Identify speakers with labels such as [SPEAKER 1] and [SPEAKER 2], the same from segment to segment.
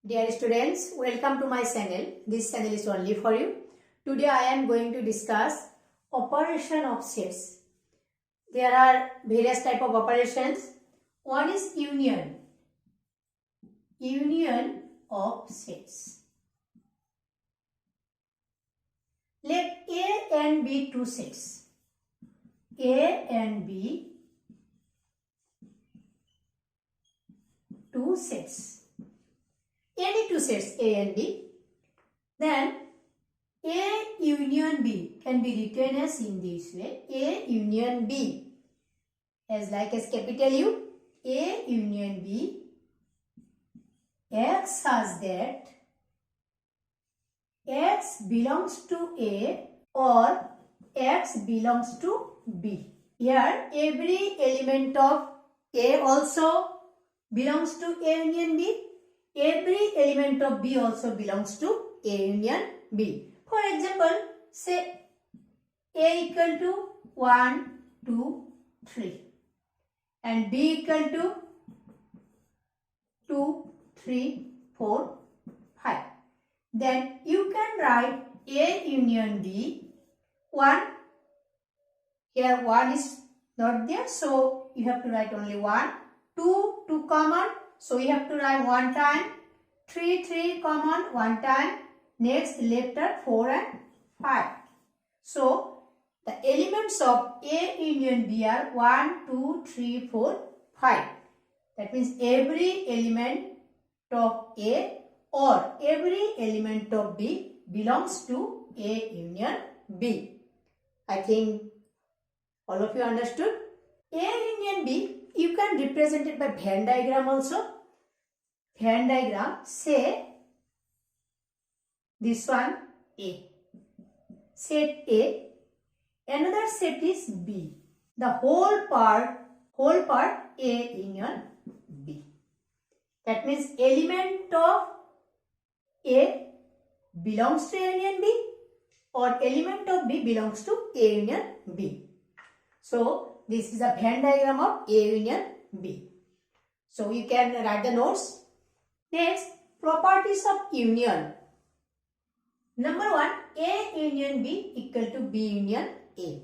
[SPEAKER 1] Dear students, welcome to my channel. This channel is only for you. Today I am going to discuss operation of sets. There are various type of operations. One is union. Union of sets. Let A and B two sets. A and B two sets. Any two sets A and B, then A union B can be written as in this way. A union B as like as capital U. A union B X such that X belongs to A or X belongs to B. Here every element of A also belongs to A union B. Every element of B also belongs to A union B. For example, say A equal to 1, 2, 3 and B equal to 2, 3, 4, 5. Then you can write A union B 1. Here 1 is not there, so you have to write only 1. 2 common. So you have to write 1 time, 3 common 1 time, next letter 4 and 5. So the elements of A union B are 1, 2, 3, 4, 5. That means every element of A or every element of B belongs to A union B. I think all of you understood. A union B, you can represent it by Venn diagram also. Venn diagram, say this one A. Set A. Another set is B. The whole part A union B. That means element of A belongs to A union B or element of B belongs to A union B. So this is a Venn diagram of A union B. So you can write the notes. Next, properties of union. Number 1, A union B equal to B union A.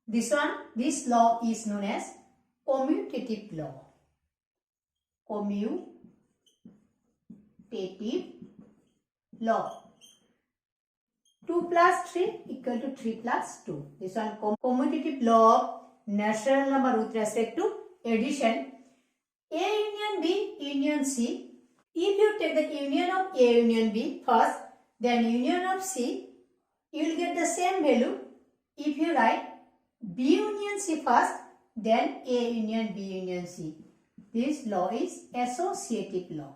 [SPEAKER 1] This law is known as commutative law. Commutative law. 2 plus 3 equal to 3 plus 2. This one commutative law of natural number with respect to addition. A union B union C. If you take the union of A union B first, then union of C, you will get the same value. If you write B union C first, then A union B union C. This law is associative law.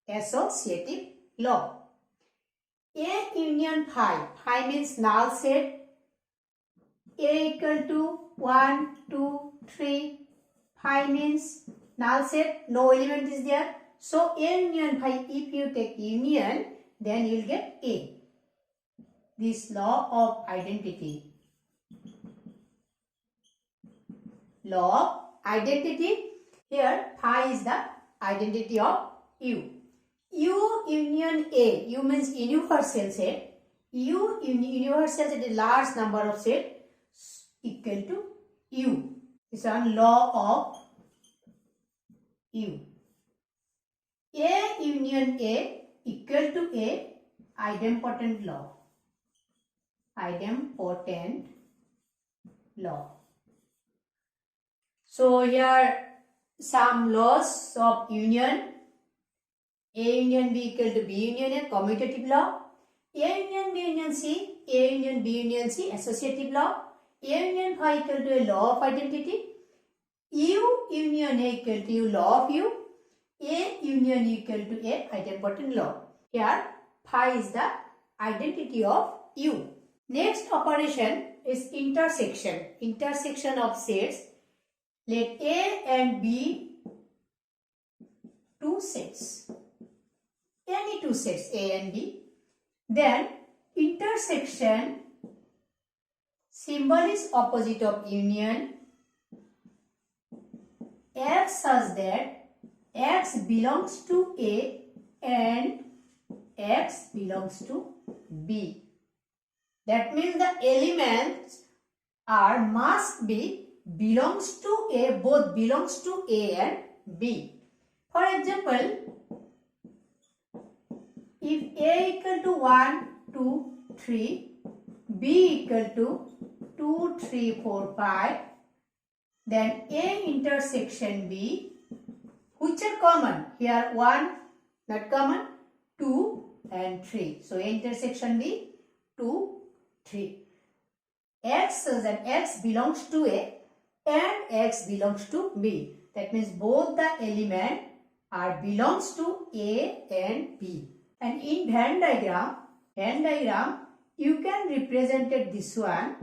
[SPEAKER 1] Associative law. A union phi. Phi means null set. A equal to 1, 2, 3. Phi means null set. No element is there. So A union phi, if you take union, then you will get A. This law of identity. Law of identity. Here phi is the identity of U. U union A. U means universal set. U universal set is a large number of set equal to U. This is one law of U. A union A equal to A, idempotent law. Idempotent law. So here some laws of union. A union B equal to B union A, commutative law. A union B union C, A union B union C, associative law. A union phi equal to a law of identity. U union A equal to U, law of U. A union equal to A, idempotent law. Here phi is the identity of U. Next operation is intersection. Intersection of sets. Let A and B two sets. Any two sets A and B. Then intersection symbol is opposite of union. X such that X belongs to A and X belongs to B. That means the elements are must be belongs to A, both belongs to A and B. For example, if A equal to 1, 2, 3, B equal to 2, 3, 4, 5, then A intersection B, which are common? Here 1 not common, 2 and 3. So A intersection B, 2, 3. X says that X belongs to A and X belongs to B. That means both the element are belongs to A and B. And in Venn diagram, you can represent it this one,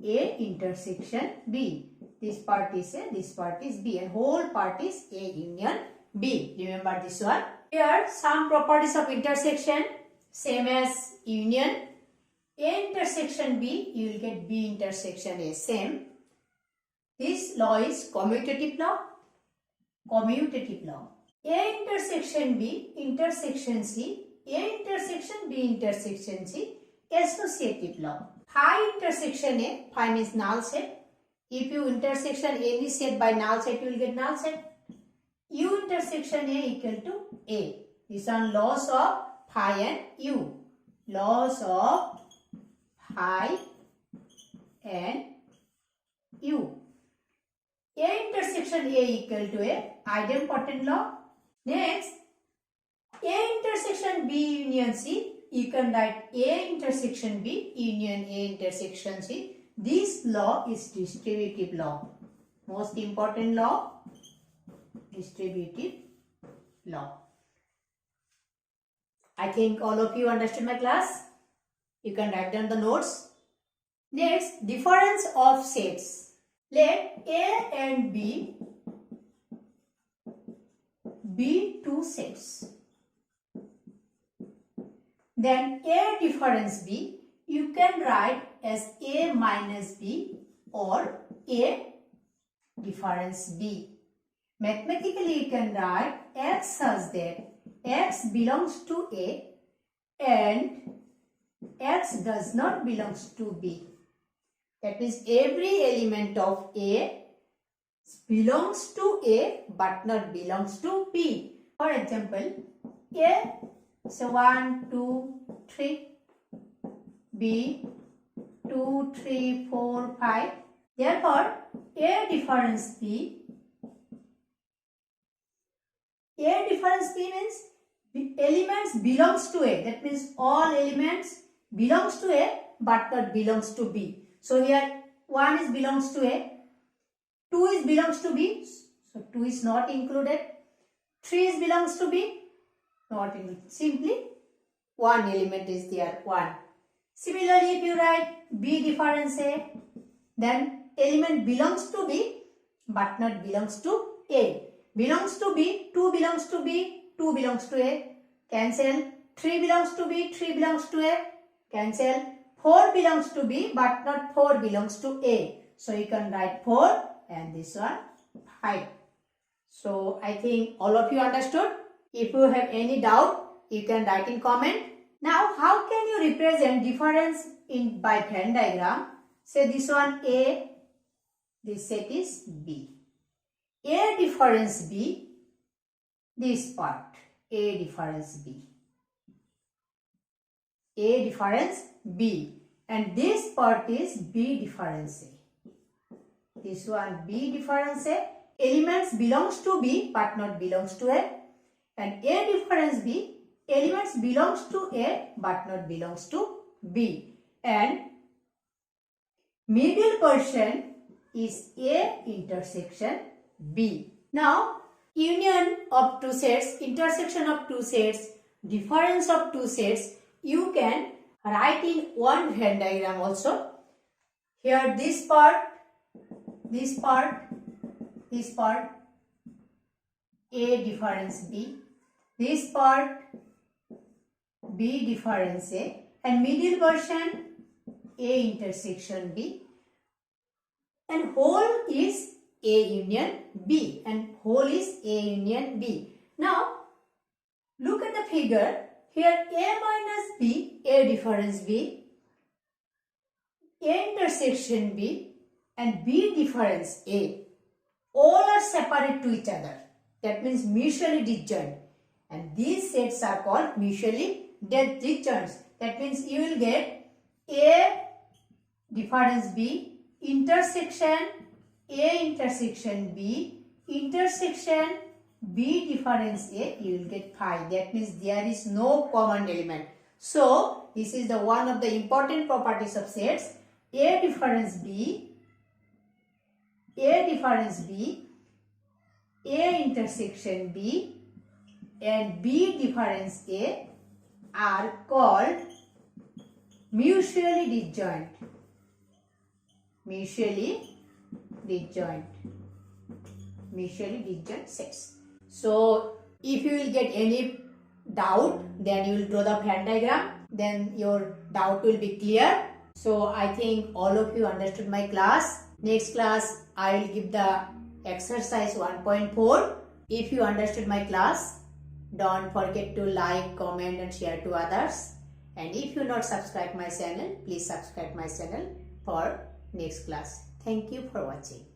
[SPEAKER 1] A intersection B. This part is A, this part is B, and whole part is A union B. Remember this one. Here some properties of intersection same as union. A intersection B, you will get B intersection A, same. This law is commutative law. Commutative law. A intersection B, intersection C, A intersection B intersection C, associative law. Phi intersection A, phi means null set. If you intersection any set by null set, you will get null set. U intersection A equal to A. These are laws of phi and U. Laws of phi and U. A intersection A equal to A, idempotent law. Next, A intersection B union C, you can write A intersection B union A intersection C. This law is distributive law. Most important law, distributive law. I think all of you understood my class. You can write down the notes. Next, difference of sets. Let A and B be two sets. Then A difference B, you can write as A minus B or A difference B. Mathematically, you can write X such that X belongs to A and X does not belongs to B. That means every element of A belongs to A but not belongs to B. For example, A, so 1, 2, 3, B, 2, 3, 4, 5. Therefore, A difference B means elements belongs to A. That means all elements belongs to A but not belongs to B. So here 1 is belongs to A, 2 is belongs to B, so 2 is not included, 3 is belongs to B, not included. Simply one element is there, 1. Similarly, if you write B difference A, then element belongs to B but not belongs to A. Belongs to B, 2 belongs to B, 2 belongs to A, cancel. 3 belongs to B, 3 belongs to A, cancel. 4 belongs to B but not 4 belongs to A. So you can write 4 and this one 5. So I think all of you understood. If you have any doubt, you can write in comment. Now how can you represent difference in by Venn diagram? Say this one A, this set is B. A difference B, this part, A difference B. A difference B, and this part is B difference A. This one B difference A, elements belongs to B but not belongs to A, and A difference B, elements belongs to A but not belongs to B, and middle portion is A intersection B. Now, union of two sets, intersection of two sets, difference of two sets, you can write in one Venn diagram also. Here this part, this part, this part, A difference B, this part, B difference A, and middle portion A intersection B, and whole is A union B, and whole is A union B. Now, look at the figure. Here A minus B, A difference B, A intersection B, and B difference A. All are separate to each other. That means mutually disjoint. And these sets are called mutually disjoint. That means you will get A difference B, intersection A intersection B, intersection B difference A, you will get phi. That means there is no common element. So, this is the one of the important properties of sets. A difference B, A difference B, A intersection B, and B difference A are called mutually disjoint. Mutually disjoint sets. So, if you will get any doubt, then you will draw the Venn diagram. Then your doubt will be clear. So, I think all of you understood my class. Next class, I will give the exercise 1.4. If you understood my class, don't forget to like, comment and share to others. And if you not subscribe my channel, please subscribe my channel for next class. Thank you for watching.